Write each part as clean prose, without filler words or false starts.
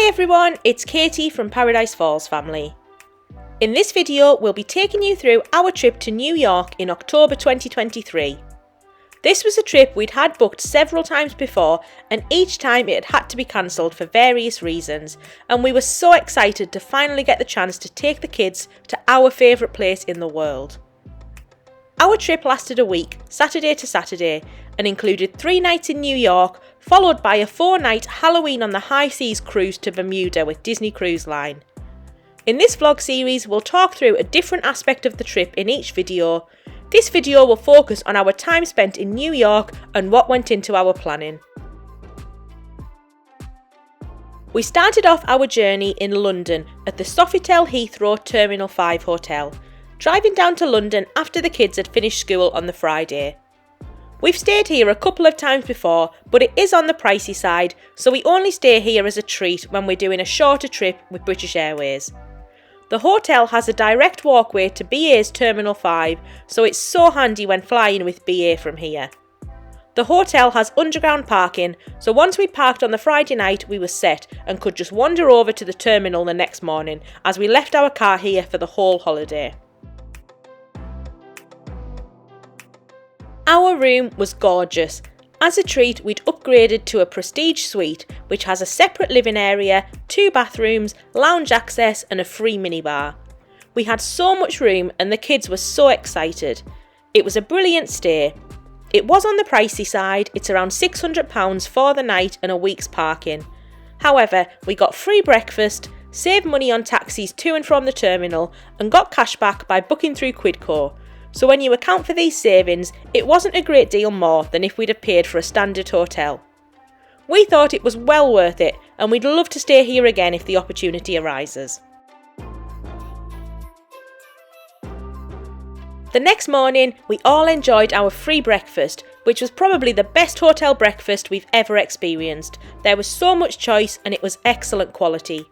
Hi everyone, it's Katie from Paradise Falls family. In this video, we'll be taking you through our trip to New York in October 2023. This was a trip we'd had booked several times before, and each time it had to be cancelled for various reasons, and we were so excited to finally get the chance to take the kids to our favourite place in the world. Our trip lasted a week, Saturday to Saturday, and included 3 nights in New York, followed by a 4-night Halloween on the High Seas cruise to Bermuda with Disney Cruise Line. In this vlog series, we'll talk through a different aspect of the trip in each video. This video will focus on our time spent in New York and what went into our planning. We started off our journey in London at the Sofitel Heathrow Terminal 5 hotel, driving down to London after the kids had finished school on the Friday. We've stayed here a couple of times before, but it is on the pricey side, so we only stay here as a treat when we're doing a shorter trip with British Airways. The hotel has a direct walkway to BA's Terminal 5, so it's so handy when flying with BA from here. The hotel has underground parking, so once we'd parked on the Friday night, we were set and could just wander over to the terminal the next morning, as we left our car here for the whole holiday. Our room was gorgeous. As a treat, we'd upgraded to a prestige suite, which has a separate living area, 2 bathrooms, lounge access and a free minibar. We had so much room and the kids were so excited. It was a brilliant stay. It was on the pricey side, it's around £600 for the night and a week's parking. However, we got free breakfast, saved money on taxis to and from the terminal and got cash back by booking through Quidco. So when you account for these savings, it wasn't a great deal more than if we'd have paid for a standard hotel. We thought it was well worth it, and we'd love to stay here again if the opportunity arises. The next morning, we all enjoyed our free breakfast, which was probably the best hotel breakfast we've ever experienced. There was so much choice and it was excellent quality.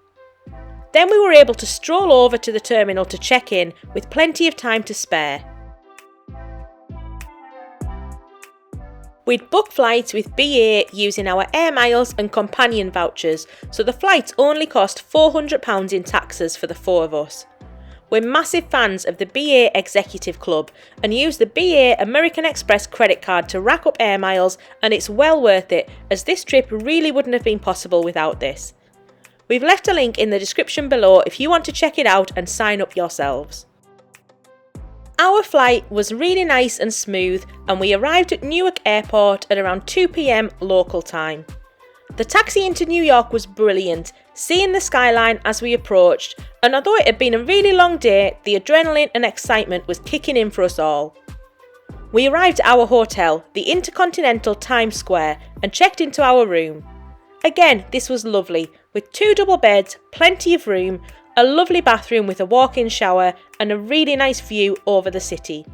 Then we were able to stroll over to the terminal to check in with plenty of time to spare. We'd booked flights with BA using our air miles and companion vouchers, so the flights only cost £400 in taxes for the 4 of us. We're massive fans of the BA Executive Club and use the BA American Express credit card to rack up air miles, and it's well worth it, as this trip really wouldn't have been possible without this. We've left a link in the description below if you want to check it out and sign up yourselves. Our flight was really nice and smooth, and we arrived at Newark Airport at around 2 PM local time. The taxi into New York was brilliant, seeing the skyline as we approached, and although it had been a really long day, the adrenaline and excitement was kicking in for us all. We arrived at our hotel, the Intercontinental Times Square, and checked into our room. Again, this was lovely, with 2 double beds, plenty of room, a lovely bathroom with a walk-in shower and a really nice view over the city.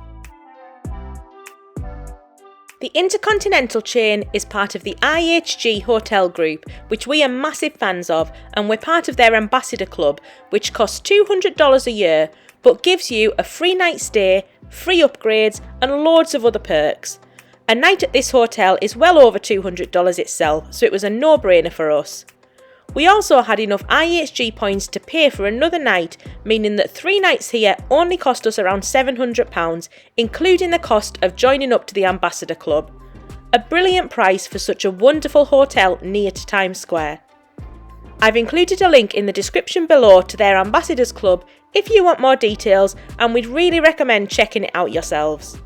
The Intercontinental chain is part of the IHG Hotel Group, which we are massive fans of, and we're part of their Ambassador Club, which costs $200 a year, but gives you a free night stay, free upgrades and loads of other perks. A night at this hotel is well over $200 itself, so it was a no-brainer for us. We also had enough IHG points to pay for another night, meaning that 3 nights here only cost us around £700, including the cost of joining up to the Ambassador Club. A brilliant price for such a wonderful hotel near to Times Square. I've included a link in the description below to their Ambassadors Club if you want more details, and we'd really recommend checking it out yourselves.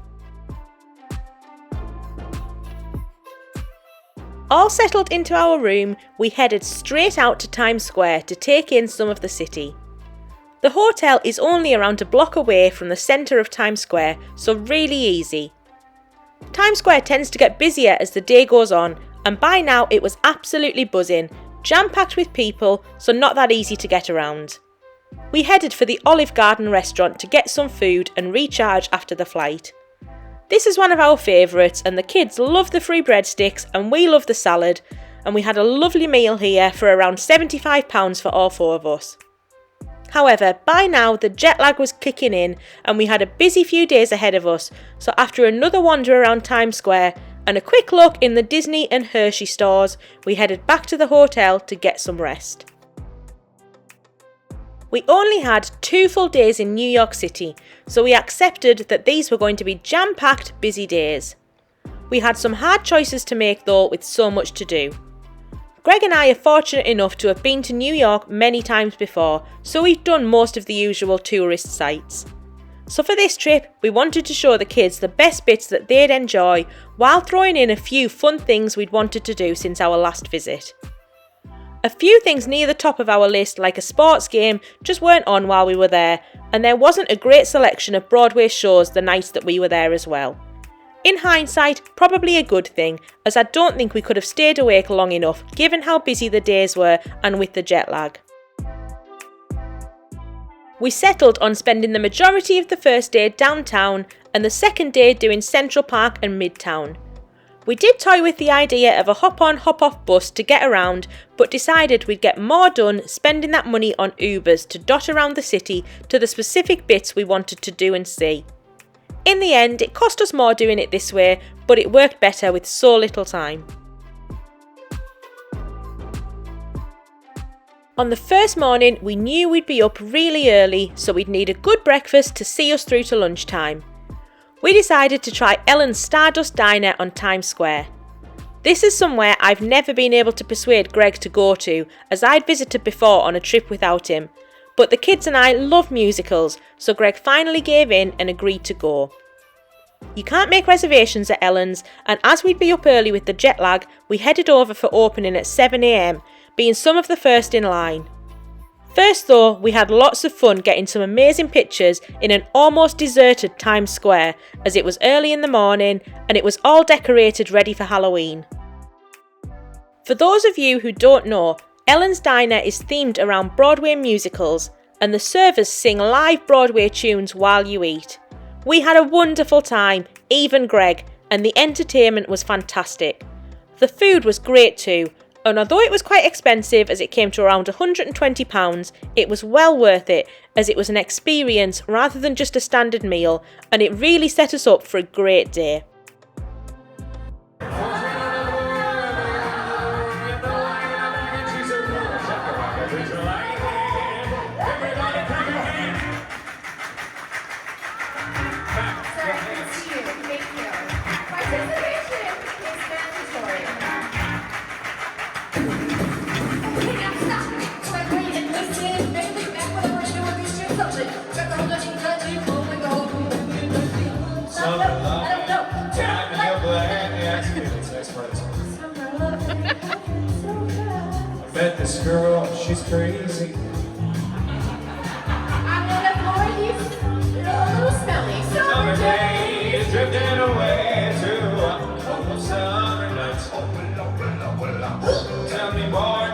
All settled into our room, we headed straight out to Times Square to take in some of the city. The hotel is only around a block away from the centre of Times Square, so really easy. Times Square tends to get busier as the day goes on, and by now it was absolutely buzzing, jam-packed with people, so not that easy to get around. We headed for the Olive Garden restaurant to get some food and recharge after the flight. This is one of our favourites, and the kids love the free breadsticks and we love the salad, and we had a lovely meal here for around £75 for all 4 of us. However, by now the jet lag was kicking in and we had a busy few days ahead of us, so after another wander around Times Square and a quick look in the Disney and Hershey stores, we headed back to the hotel to get some rest. We only had 2 full days in New York City, so we accepted that these were going to be jam-packed, busy days. We had some hard choices to make though, with so much to do. Greg and I are fortunate enough to have been to New York many times before, so we've done most of the usual tourist sites. So for this trip, we wanted to show the kids the best bits that they'd enjoy, while throwing in a few fun things we'd wanted to do since our last visit. A few things near the top of our list, like a sports game, just weren't on while we were there, and there wasn't a great selection of Broadway shows the nights that we were there as well. In hindsight, probably a good thing, as I don't think we could have stayed awake long enough given how busy the days were and with the jet lag. We settled on spending the majority of the first day downtown and the second day doing Central Park and Midtown. We did toy with the idea of a hop-on, hop-off bus to get around, but decided we'd get more done spending that money on Ubers to dot around the city to the specific bits we wanted to do and see. In the end, it cost us more doing it this way, but it worked better with so little time. On the first morning, we knew we'd be up really early, so we'd need a good breakfast to see us through to lunchtime. We decided to try Ellen's Stardust Diner on Times Square. This is somewhere I've never been able to persuade Greg to go to, as I'd visited before on a trip without him. But the kids and I love musicals, so Greg finally gave in and agreed to go. You can't make reservations at Ellen's, and as we'd be up early with the jet lag, we headed over for opening at 7 AM, being some of the first in line. First though, we had lots of fun getting some amazing pictures in an almost deserted Times Square, as it was early in the morning and it was all decorated ready for Halloween. For those of you who don't know, Ellen's Diner is themed around Broadway musicals, and the servers sing live Broadway tunes while you eat. We had a wonderful time, even Greg, and the entertainment was fantastic. The food was great too, and although it was quite expensive as it came to around £120, it was well worth it, as it was an experience rather than just a standard meal, and it really set us up for a great day. Met this girl, she's crazy. I'm gonna pour these little smelly summer days, Drifting away to summer nights. Tell me more,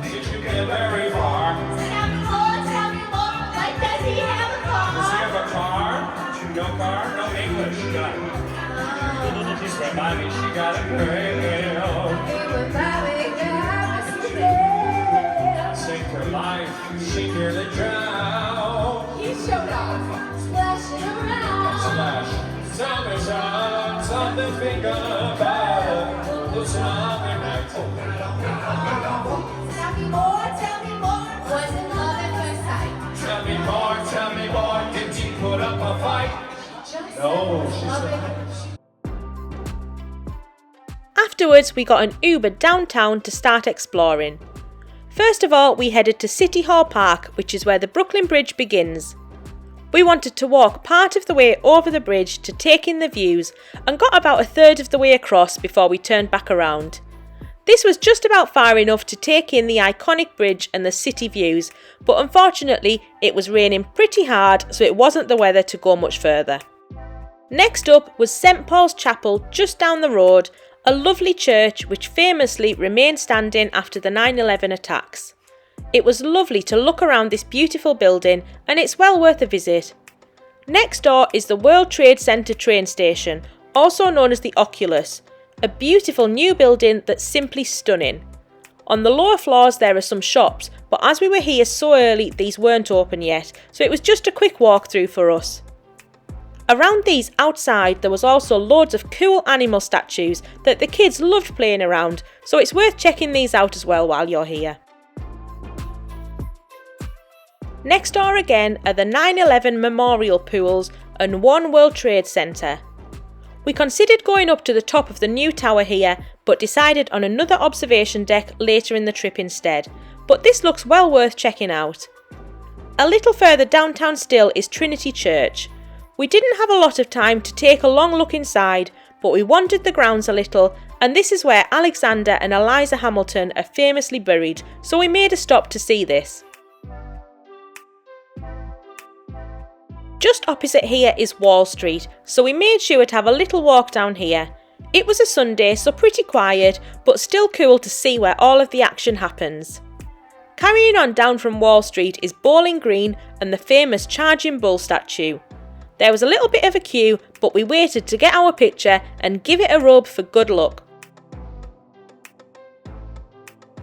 did you get very far? Tell me more, like does he have a car? Does he have a car? No car, no English. She's reminding me she got a girl. Sing for life, she nearly drowned. He showed off, splashing around. Splash, tell me something to think about. The summer night. Tell me more, was in love at first sight. Tell me more, did he put up a fight? No, she said. Afterwards, we got an Uber downtown to start exploring. First of all, we headed to City Hall Park, which is where the Brooklyn Bridge begins. We wanted to walk part of the way over the bridge to take in the views, and got about a third of the way across before we turned back around. This was just about far enough to take in the iconic bridge and the city views, but unfortunately it was raining pretty hard, so it wasn't the weather to go much further. Next up was St Paul's Chapel just down the road, a lovely church which famously remained standing after the 9/11 attacks. It was lovely to look around this beautiful building, and it's well worth a visit. Next door is the World Trade Center train station, also known as the Oculus, a beautiful new building that's simply stunning. On the lower floors there are some shops, but as we were here so early these weren't open yet, so it was just a quick walk through for us. Around these outside there was also loads of cool animal statues that the kids loved playing around, so it's worth checking these out as well while you're here. Next door again are the 9/11 Memorial Pools and One World Trade Center. We considered going up to the top of the new tower here, but decided on another observation deck later in the trip instead, but this looks well worth checking out. A little further downtown still is Trinity Church. We didn't have a lot of time to take a long look inside, but we wandered the grounds a little, and this is where Alexander and Eliza Hamilton are famously buried, so we made a stop to see this. Just opposite here is Wall Street, so we made sure to have a little walk down here. It was a Sunday, so pretty quiet, but still cool to see where all of the action happens. Carrying on down from Wall Street is Bowling Green and the famous Charging Bull statue. There was a little bit of a queue, but we waited to get our picture and give it a rub for good luck.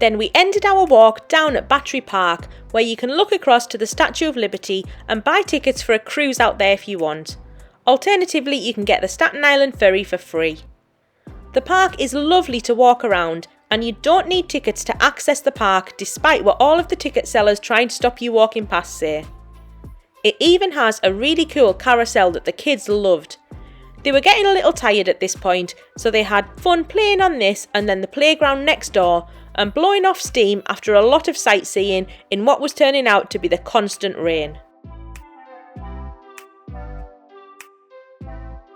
Then we ended our walk down at Battery Park, where you can look across to the Statue of Liberty and buy tickets for a cruise out there if you want. Alternatively, you can get the Staten Island ferry for free. The park is lovely to walk around, and you don't need tickets to access the park despite what all of the ticket sellers trying to stop you walking past say. It even has a really cool carousel that the kids loved. They were getting a little tired at this point, so they had fun playing on this and then the playground next door, and blowing off steam after a lot of sightseeing in what was turning out to be the constant rain.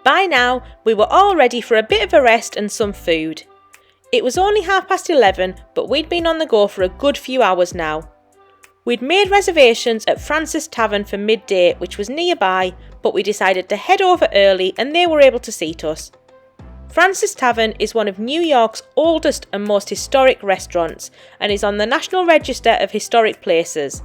By now, we were all ready for a bit of a rest and some food. It was only 11:30, but we'd been on the go for a good few hours now. We'd made reservations at Francis Tavern for midday, which was nearby, but we decided to head over early and they were able to seat us. Francis Tavern is one of New York's oldest and most historic restaurants and is on the National Register of Historic Places.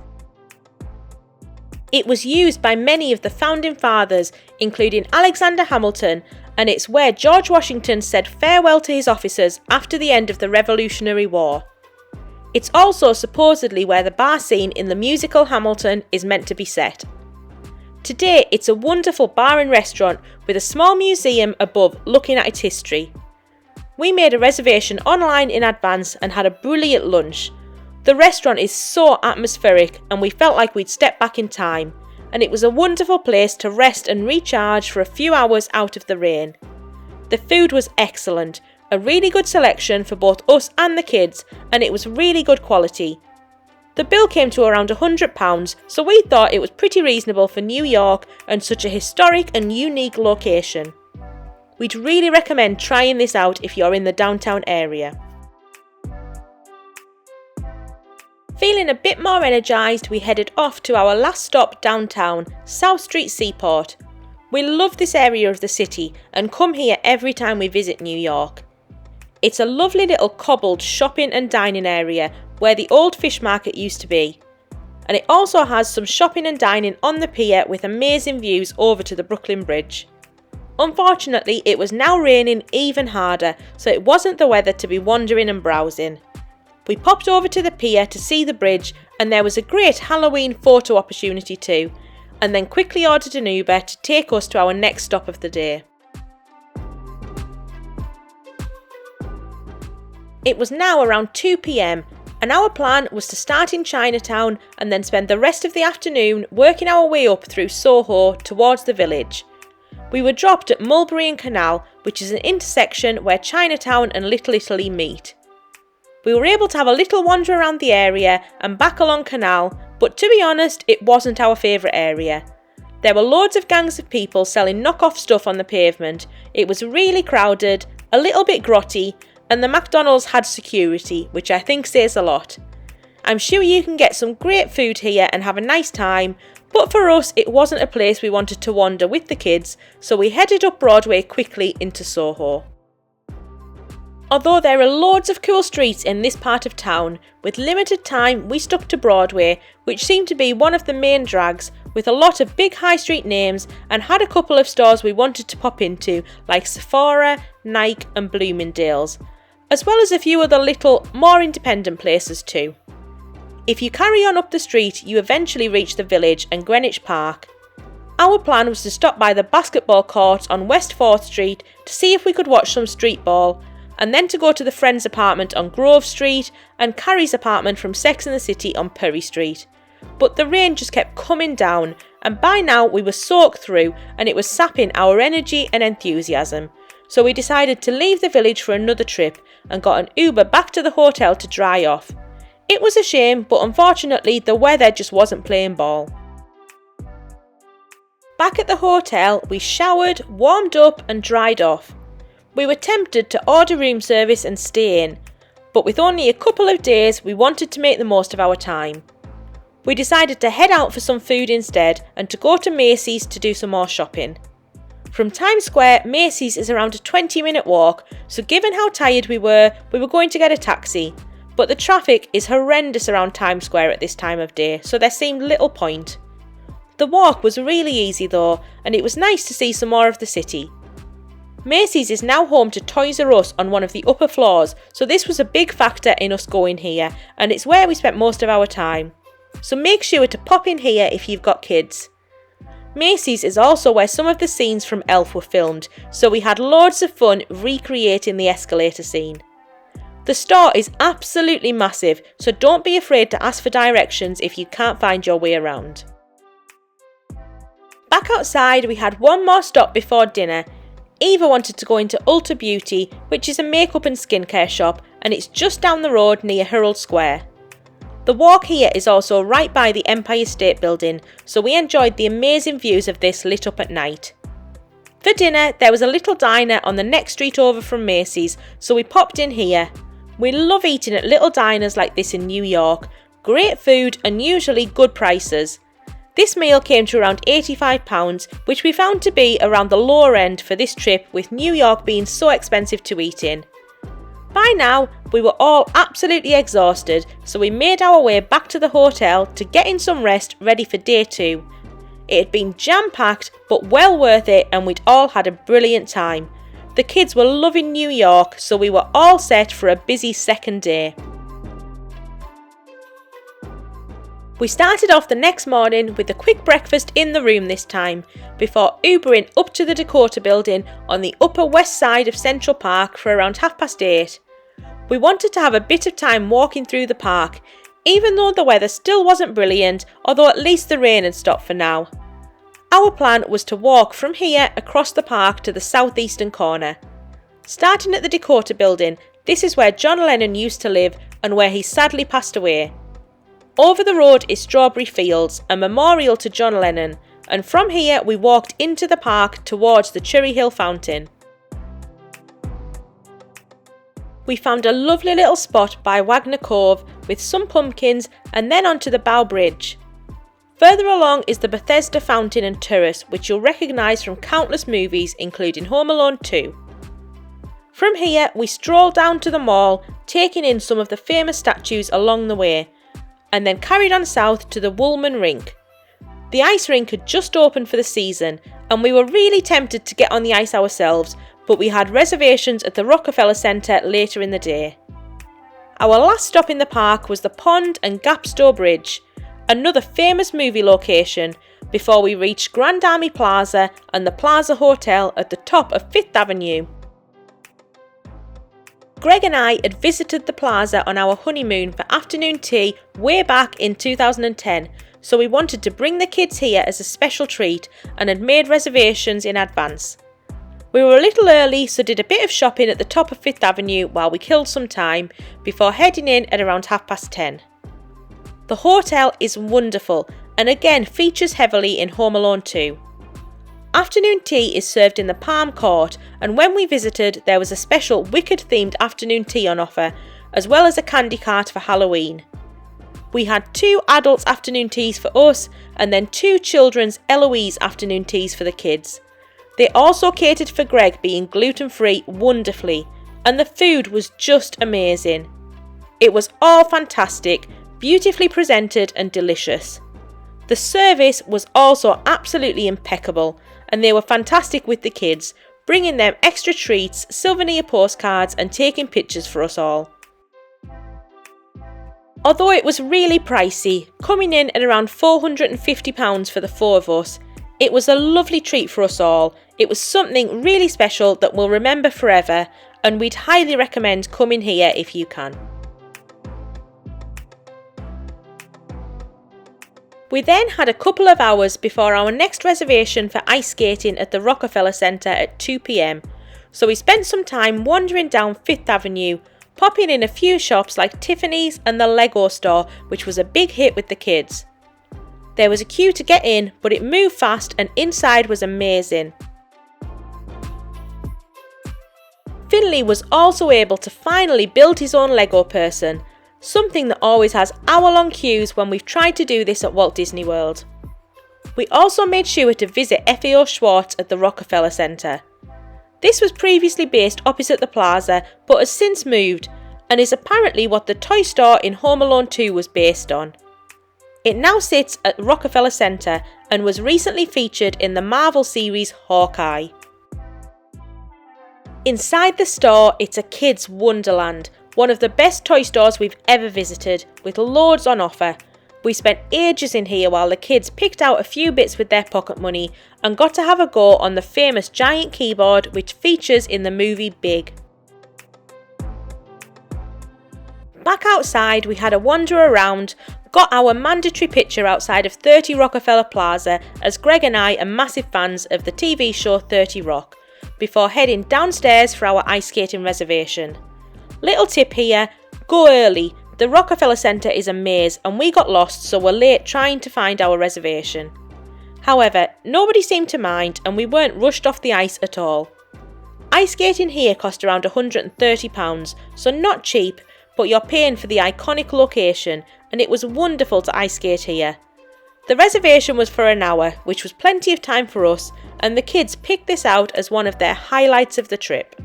It was used by many of the founding fathers, including Alexander Hamilton, and it's where George Washington said farewell to his officers after the end of the Revolutionary War. It's also supposedly where the bar scene in the musical Hamilton is meant to be set. Today, it's a wonderful bar and restaurant with a small museum above looking at its history. We made a reservation online in advance and had a brilliant lunch. The restaurant is so atmospheric and we felt like we'd stepped back in time, and it was a wonderful place to rest and recharge for a few hours out of the rain. The food was excellent, a really good selection for both us and the kids, and it was really good quality. The bill came to around £100, so we thought it was pretty reasonable for New York and such a historic and unique location. We'd really recommend trying this out if you're in the downtown area. Feeling a bit more energised, we headed off to our last stop downtown, South Street Seaport. We love this area of the city and come here every time we visit New York. It's a lovely little cobbled shopping and dining area where the old fish market used to be. And it also has some shopping and dining on the pier with amazing views over to the Brooklyn Bridge. Unfortunately, it was now raining even harder, so it wasn't the weather to be wandering and browsing. We popped over to the pier to see the bridge, and there was a great Halloween photo opportunity too, and then quickly ordered an Uber to take us to our next stop of the day. It was now around 2 p.m, and our plan was to start in Chinatown and then spend the rest of the afternoon working our way up through SoHo towards the village. We were dropped at Mulberry and Canal, which is an intersection where Chinatown and Little Italy meet. We were able to have a little wander around the area and back along Canal, but to be honest, it wasn't our favourite area. There were loads of gangs of people selling knock-off stuff on the pavement, it was really crowded, a little bit grotty, and the McDonald's had security, which I think says a lot. I'm sure you can get some great food here and have a nice time, but for us it wasn't a place we wanted to wander with the kids, so we headed up Broadway quickly into SoHo. Although there are loads of cool streets in this part of town, with limited time we stuck to Broadway, which seemed to be one of the main drags, with a lot of big high street names, and had a couple of stores we wanted to pop into, like Sephora, Nike and Bloomingdale's, as well as a few other little, more independent places too. If you carry on up the street, you eventually reach the village and Greenwich Park. Our plan was to stop by the basketball courts on West 4th Street to see if we could watch some street ball, and then to go to the Friends apartment on Grove Street and Carrie's apartment from Sex and the City on Perry Street. but the rain just kept coming down, and by now we were soaked through and it was sapping our energy and enthusiasm. So we decided to leave the village for another trip and got an Uber back to the hotel to dry off. It was a shame, but unfortunately the weather just wasn't playing ball. Back at the hotel, we showered, warmed up and dried off. We were tempted to order room service and stay in, but with only a couple of days we wanted to make the most of our time. We decided to head out for some food instead and to go to Macy's to do some more shopping. From Times Square, Macy's is around a 20-minute walk, so given how tired we were going to get a taxi, but the traffic is horrendous around Times Square at this time of day, so there seemed little point. The walk was really easy though, and it was nice to see some more of the city. Macy's is now home to Toys R Us on one of the upper floors, so this was a big factor in us going here, and it's where we spent most of our time. So make sure to pop in here if you've got kids. Macy's is also where some of the scenes from Elf were filmed, so we had loads of fun recreating the escalator scene. The store is absolutely massive, so don't be afraid to ask for directions if you can't find your way around. Back outside, we had one more stop before dinner. Eva wanted to go into Ulta Beauty, which is a makeup and skincare shop, and it's just down the road near Herald Square. The walk here is also right by the Empire State Building, so we enjoyed the amazing views of this lit up at night. For dinner, there was a little diner on the next street over from Macy's, so we popped in here. We love eating at little diners like this in New York. Great food and usually good prices. This meal came to around £85, which we found to be around the lower end for this trip, with New York being so expensive to eat in. By now, we were all absolutely exhausted, so we made our way back to the hotel to get in some rest ready for day 2. It had been jam-packed, but well worth it, and we'd all had a brilliant time. The kids were loving New York, so we were all set for a busy second day. We started off the next morning with a quick breakfast in the room this time, before Ubering up to the Dakota building on the upper west side of Central Park for around 8:30. We wanted to have a bit of time walking through the park, even though the weather still wasn't brilliant, although at least the rain had stopped for now. Our plan was to walk from here across the park to the southeastern corner. Starting at the Dakota building, this is where John Lennon used to live and where he sadly passed away. Over the road is Strawberry Fields, a memorial to John Lennon, and from here we walked into the park towards the Cherry Hill Fountain. We found a lovely little spot by Wagner Cove with some pumpkins and then onto the Bow Bridge. Further along is the Bethesda Fountain and Terrace, which you'll recognise from countless movies including Home Alone 2. From here we strolled down to the mall, taking in some of the famous statues along the way, and then carried on south to the Woolman Rink. The ice rink had just opened for the season, and we were really tempted to get on the ice ourselves, but we had reservations at the Rockefeller Center later in the day. Our last stop in the park was the Pond and Gapstow Bridge, another famous movie location, before we reached Grand Army Plaza and the Plaza Hotel at the top of 5th Avenue. Greg and I had visited the plaza on our honeymoon for afternoon tea way back in 2010, so we wanted to bring the kids here as a special treat and had made reservations in advance. We were a little early, so did a bit of shopping at the top of 5th Avenue while we killed some time before heading in at around 10:30. The hotel is wonderful and again features heavily in Home Alone 2. Afternoon tea is served in the Palm Court, and when we visited there was a special Wicked themed afternoon tea on offer, as well as a candy cart for Halloween. We had 2 adults afternoon teas for us and then 2 children's Eloise afternoon teas for the kids. They also catered for Greg, being gluten-free, wonderfully, and the food was just amazing. It was all fantastic, beautifully presented and delicious. The service was also absolutely impeccable, and they were fantastic with the kids, bringing them extra treats, souvenir postcards and taking pictures for us all. Although it was really pricey, coming in at around £450 for the 4 of us, it was a lovely treat for us all. It was something really special that we'll remember forever, and we'd highly recommend coming here if you can. We then had a couple of hours before our next reservation for ice skating at the Rockefeller Center at 2 p.m, so we spent some time wandering down Fifth Avenue, popping in a few shops like Tiffany's and the Lego store, which was a big hit with the kids. There was a queue to get in, but it moved fast and inside was amazing. Finley was also able to finally build his own Lego person, something that always has hour-long queues when we've tried to do this at Walt Disney World. We also made sure to visit FAO Schwarz at the Rockefeller Center. This was previously based opposite the plaza but has since moved and is apparently what the toy store in Home Alone 2 was based on. It now sits at Rockefeller Center and was recently featured in the Marvel series Hawkeye. Inside the store, it's a kid's wonderland, one of the best toy stores we've ever visited, with loads on offer. We spent ages in here while the kids picked out a few bits with their pocket money and got to have a go on the famous giant keyboard which features in the movie Big. Back outside, we had a wander around, got our mandatory picture outside of 30 Rockefeller Plaza as Greg and I are massive fans of the TV show 30 Rock, before heading downstairs for our ice skating reservation. Little tip here, go early. The Rockefeller Center is a maze and we got lost, so we're late trying to find our reservation. However, nobody seemed to mind and we weren't rushed off the ice at all. Ice skating here cost around £130, so not cheap, but you're paying for the iconic location, and it was wonderful to ice skate here. The reservation was for an hour, which was plenty of time for us, and the kids picked this out as one of their highlights of the trip.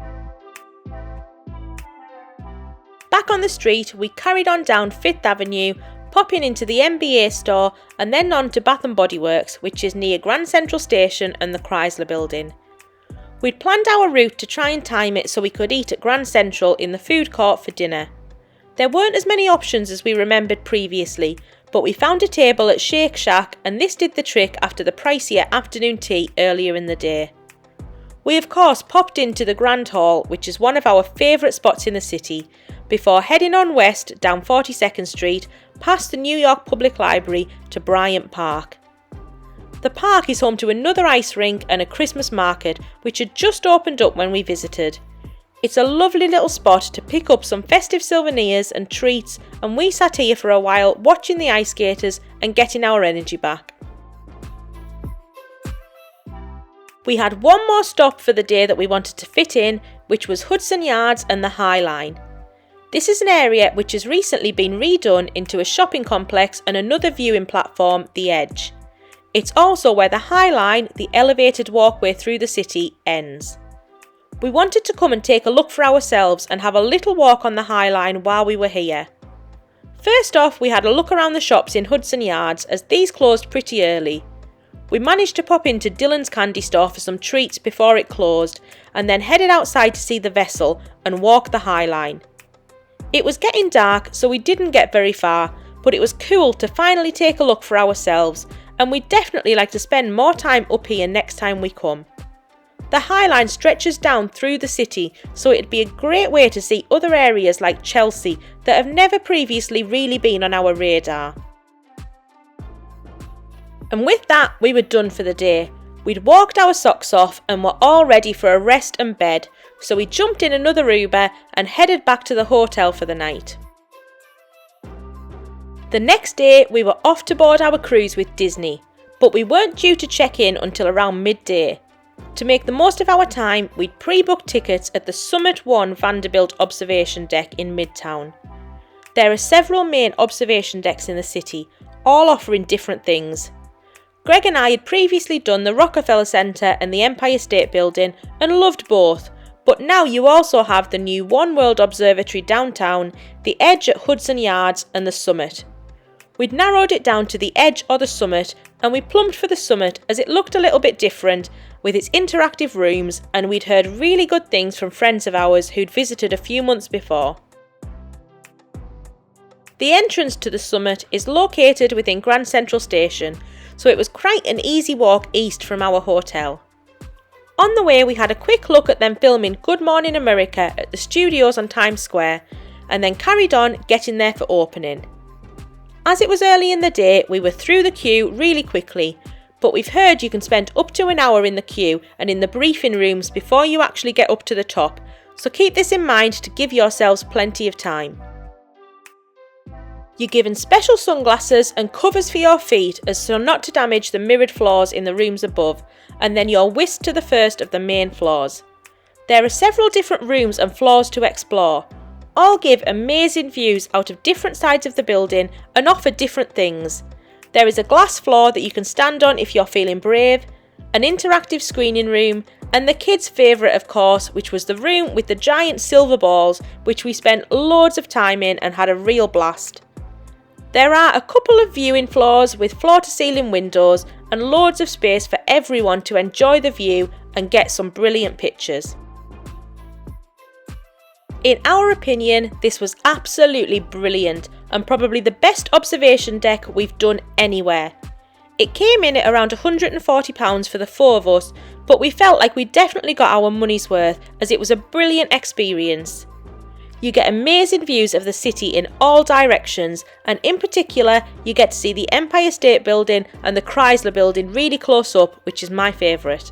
Back on the street, we carried on down Fifth Avenue, popping into the NBA store and then on to Bath & Body Works, which is near Grand Central Station and the Chrysler Building. We'd planned our route to try and time it so we could eat at Grand Central in the food court for dinner. There weren't as many options as we remembered previously, but we found a table at Shake Shack and this did the trick after the pricier afternoon tea earlier in the day. We of course popped into the Grand Hall, which is one of our favourite spots in the city, before heading on west down 42nd Street, past the New York Public Library to Bryant Park. The park is home to another ice rink and a Christmas market, which had just opened up when we visited. It's a lovely little spot to pick up some festive souvenirs and treats, and we sat here for a while watching the ice skaters and getting our energy back. We had one more stop for the day that we wanted to fit in, which was Hudson Yards and the High Line. This is an area which has recently been redone into a shopping complex and another viewing platform, The Edge. It's also where the High Line, the elevated walkway through the city, ends. We wanted to come and take a look for ourselves and have a little walk on the High Line while we were here. First off, we had a look around the shops in Hudson Yards as these closed pretty early. We managed to pop into Dylan's candy store for some treats before it closed and then headed outside to see the vessel and walk the High Line. It was getting dark, so we didn't get very far, but it was cool to finally take a look for ourselves, and we'd definitely like to spend more time up here next time we come. The High Line stretches down through the city, so it'd be a great way to see other areas like Chelsea that have never previously really been on our radar. And with that, we were done for the day. We'd walked our socks off and were all ready for a rest and bed, so we jumped in another Uber and headed back to the hotel for the night. The next day, we were off to board our cruise with Disney, but we weren't due to check in until around midday. To make the most of our time, we'd pre-booked tickets at the Summit One Vanderbilt Observation Deck in Midtown. There are several main observation decks in the city, all offering different things. Greg and I had previously done the Rockefeller Center and the Empire State Building and loved both, but now you also have the new One World Observatory downtown, the Edge at Hudson Yards and the Summit. We'd narrowed it down to the Edge or the Summit, and we plumped for the Summit as it looked a little bit different with its interactive rooms, and we'd heard really good things from friends of ours who'd visited a few months before. The entrance to the Summit is located within Grand Central Station, so it was quite an easy walk east from our hotel. On the way, we had a quick look at them filming Good Morning America at the studios on Times Square, and then carried on getting there for opening. As it was early in the day, we were through the queue really quickly, but we've heard you can spend up to an hour in the queue and in the briefing rooms before you actually get up to the top, so keep this in mind to give yourselves plenty of time. You're given special sunglasses and covers for your feet as so not to damage the mirrored floors in the rooms above, and then you're whisked to the first of the main floors. There are several different rooms and floors to explore. All give amazing views out of different sides of the building and offer different things. There is a glass floor that you can stand on if you're feeling brave, an interactive screening room, and the kids' favourite of course, which was the room with the giant silver balls, which we spent loads of time in and had a real blast. There are a couple of viewing floors with floor-to-ceiling windows and loads of space for everyone to enjoy the view and get some brilliant pictures. In our opinion, this was absolutely brilliant and probably the best observation deck we've done anywhere. It came in at around £140 for the four of us, but we felt like we definitely got our money's worth as it was a brilliant experience. You get amazing views of the city in all directions, and in particular you get to see the Empire State Building and the Chrysler Building really close up, which is my favourite.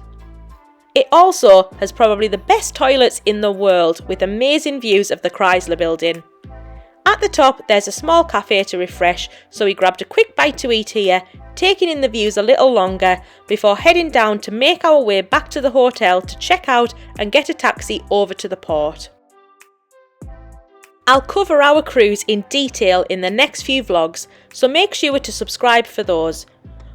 It also has probably the best toilets in the world with amazing views of the Chrysler Building. At the top there's a small cafe to refresh, so we grabbed a quick bite to eat here, taking in the views a little longer before heading down to make our way back to the hotel to check out and get a taxi over to the port. I'll cover our cruise in detail in the next few vlogs, so make sure to subscribe for those.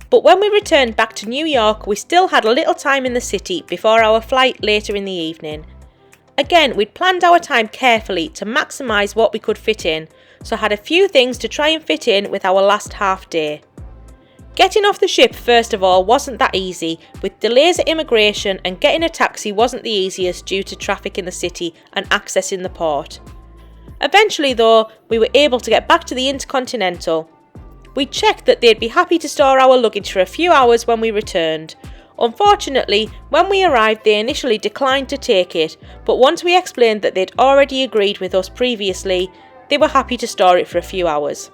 But when we returned back to New York, we still had a little time in the city before our flight later in the evening. Again, we'd planned our time carefully to maximise what we could fit in, so had a few things to try and fit in with our last half day. Getting off the ship first of all wasn't that easy, with delays at immigration, and getting a taxi wasn't the easiest due to traffic in the city and accessing the port. Eventually though, we were able to get back to the Intercontinental. We checked that they'd be happy to store our luggage for a few hours when we returned. Unfortunately, when we arrived they initially declined to take it, but once we explained that they'd already agreed with us previously, they were happy to store it for a few hours.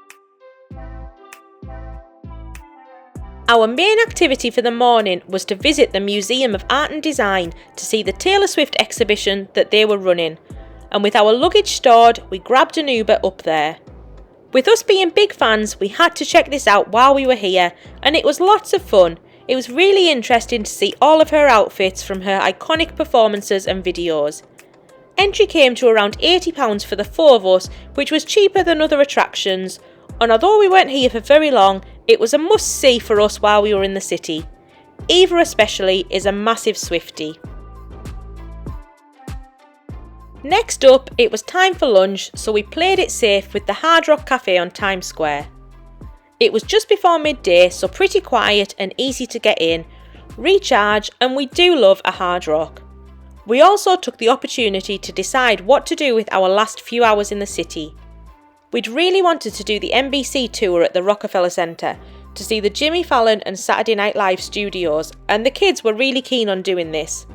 Our main activity for the morning was to visit the Museum of Art and Design to see the Taylor Swift exhibition that they were running, and with our luggage stored, we grabbed an Uber up there. With us being big fans, we had to check this out while we were here, and it was lots of fun. It was really interesting to see all of her outfits from her iconic performances and videos. Entry came to around £80 for the four of us, which was cheaper than other attractions, and although we weren't here for very long, it was a must-see for us while we were in the city. Eva especially is a massive Swiftie. Next up, it was time for lunch, so we played it safe with the Hard Rock Cafe on Times Square. It was just before midday, so pretty quiet and easy to get in, recharge, and we do love a Hard Rock. We also took the opportunity to decide what to do with our last few hours in the city. We'd really wanted to do the NBC tour at the Rockefeller Center to see the Jimmy Fallon and Saturday Night Live studios, and the kids were really keen on doing this.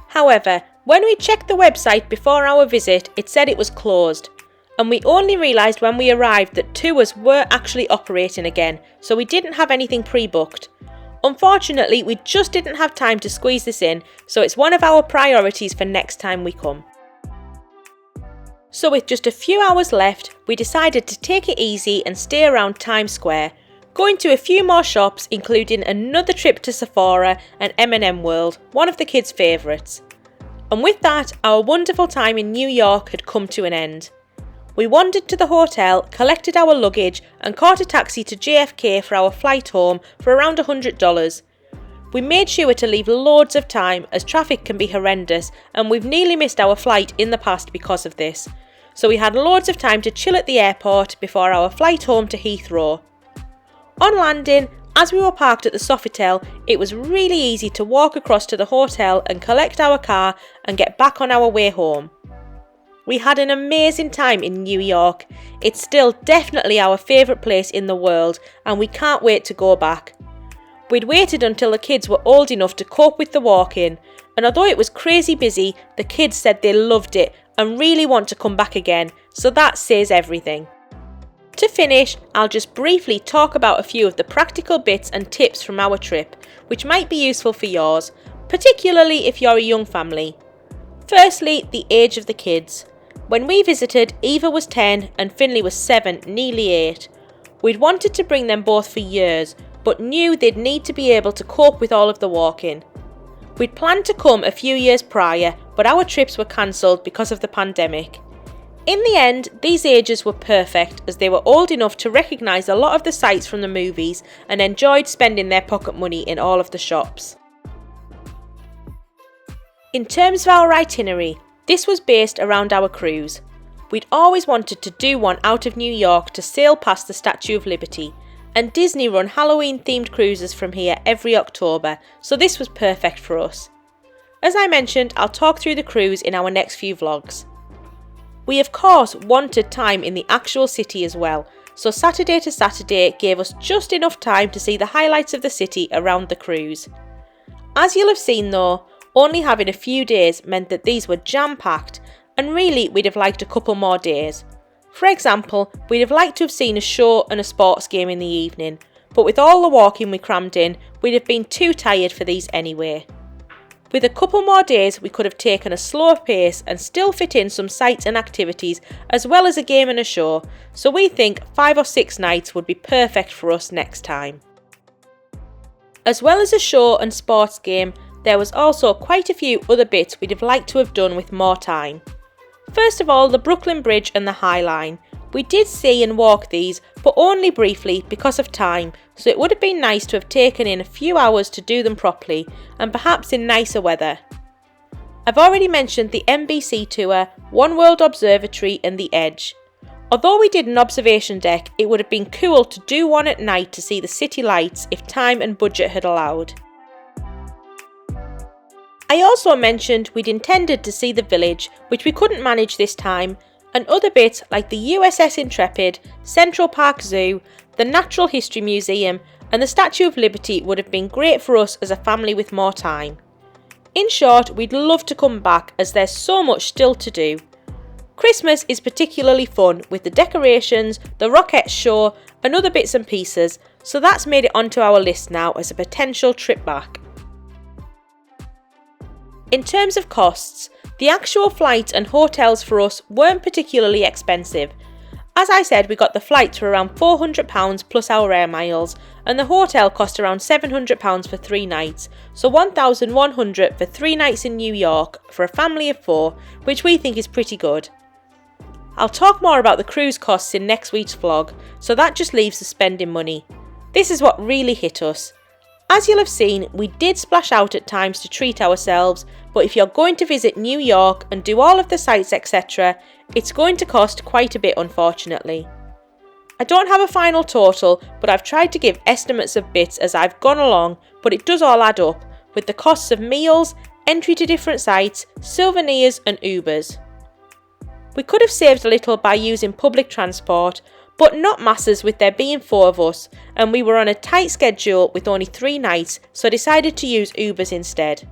However, when we checked the website before our visit, it said it was closed, and we only realised when we arrived that tours were actually operating again, so we didn't have anything pre-booked. Unfortunately, we just didn't have time to squeeze this in, so it's one of our priorities for next time we come. So with just a few hours left, we decided to take it easy and stay around Times Square, going to a few more shops, including another trip to Sephora and M&M World, one of the kids' favourites. And with that, our wonderful time in New York had come to an end. We wandered to the hotel, collected our luggage and caught a taxi to JFK for our flight home for around $100. We made sure to leave loads of time as traffic can be horrendous and we've nearly missed our flight in the past because of this. So we had loads of time to chill at the airport before our flight home to Heathrow. On landing, as we were parked at the Sofitel, it was really easy to walk across to the hotel and collect our car and get back on our way home. We had an amazing time in New York. It's still definitely our favourite place in the world and we can't wait to go back. We'd waited until the kids were old enough to cope with the walk-in, and although it was crazy busy, the kids said they loved it and really want to come back again, so that says everything. To finish, I'll just briefly talk about a few of the practical bits and tips from our trip, which might be useful for yours, particularly if you're a young family. Firstly, the age of the kids. When we visited, Eva was 10 and Finley was 7, nearly 8. We'd wanted to bring them both for years, but knew they'd need to be able to cope with all of the walking. We'd planned to come a few years prior, but our trips were cancelled because of the pandemic. In the end, these ages were perfect as they were old enough to recognise a lot of the sights from the movies and enjoyed spending their pocket money in all of the shops. In terms of our itinerary, this was based around our cruise. We'd always wanted to do one out of New York to sail past the Statue of Liberty, and Disney run Halloween themed cruises from here every October, so this was perfect for us. As I mentioned, I'll talk through the cruise in our next few vlogs. We of course wanted time in the actual city as well, so Saturday to Saturday gave us just enough time to see the highlights of the city around the cruise. As you'll have seen though, only having a few days meant that these were jam-packed, and really we'd have liked a couple more days. For example, we'd have liked to have seen a show and a sports game in the evening, but with all the walking we crammed in, we'd have been too tired for these anyway. With a couple more days, we could have taken a slower pace and still fit in some sights and activities as well as a game and a show, so we think 5 or 6 nights would be perfect for us next time. As well as a show and sports game, there was also quite a few other bits we'd have liked to have done with more time. First of all, the Brooklyn Bridge and the High Line. We did see and walk these, but only briefly because of time, so it would have been nice to have taken in a few hours to do them properly, and perhaps in nicer weather. I've already mentioned the NBC tour, One World Observatory and the Edge. Although we did an observation deck, it would have been cool to do one at night to see the city lights if time and budget had allowed. I also mentioned we'd intended to see the village, which we couldn't manage this time, and other bits like the USS Intrepid, Central Park Zoo, the Natural History Museum and the Statue of Liberty would have been great for us as a family with more time. In short, we'd love to come back as there's so much still to do. Christmas is particularly fun with the decorations, the Rockettes show and other bits and pieces, so that's made it onto our list now as a potential trip back. In terms of costs, the actual flights and hotels for us weren't particularly expensive. As I said, we got the flights for around £400 plus our air miles, and the hotel cost around £700 for 3 nights, so £1,100 for 3 nights in New York for a family of 4, which we think is pretty good. I'll talk more about the cruise costs in next week's vlog, so that just leaves the spending money. This is what really hit us. As you'll have seen, we did splash out at times to treat ourselves, but if you're going to visit New York and do all of the sights etc, it's going to cost quite a bit unfortunately. I don't have a final total, but I've tried to give estimates of bits as I've gone along, but it does all add up, with the costs of meals, entry to different sites, souvenirs and Ubers. We could have saved a little by using public transport, but not masses with there being 4 of us, and we were on a tight schedule with only 3 nights, so decided to use Ubers instead.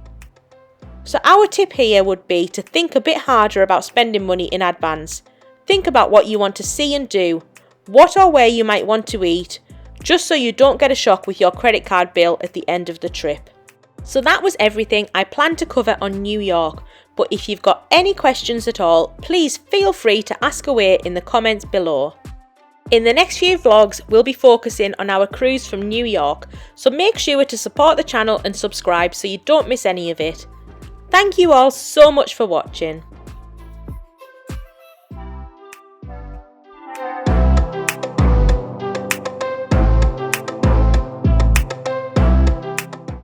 So our tip here would be to think a bit harder about spending money in advance. Think about what you want to see and do, what or where you might want to eat, just so you don't get a shock with your credit card bill at the end of the trip. So that was everything I planned to cover on New York, but if you've got any questions at all, please feel free to ask away in the comments below. In the next few vlogs, we'll be focusing on our cruise from New York, so make sure to support the channel and subscribe so you don't miss any of it. Thank you all so much for watching.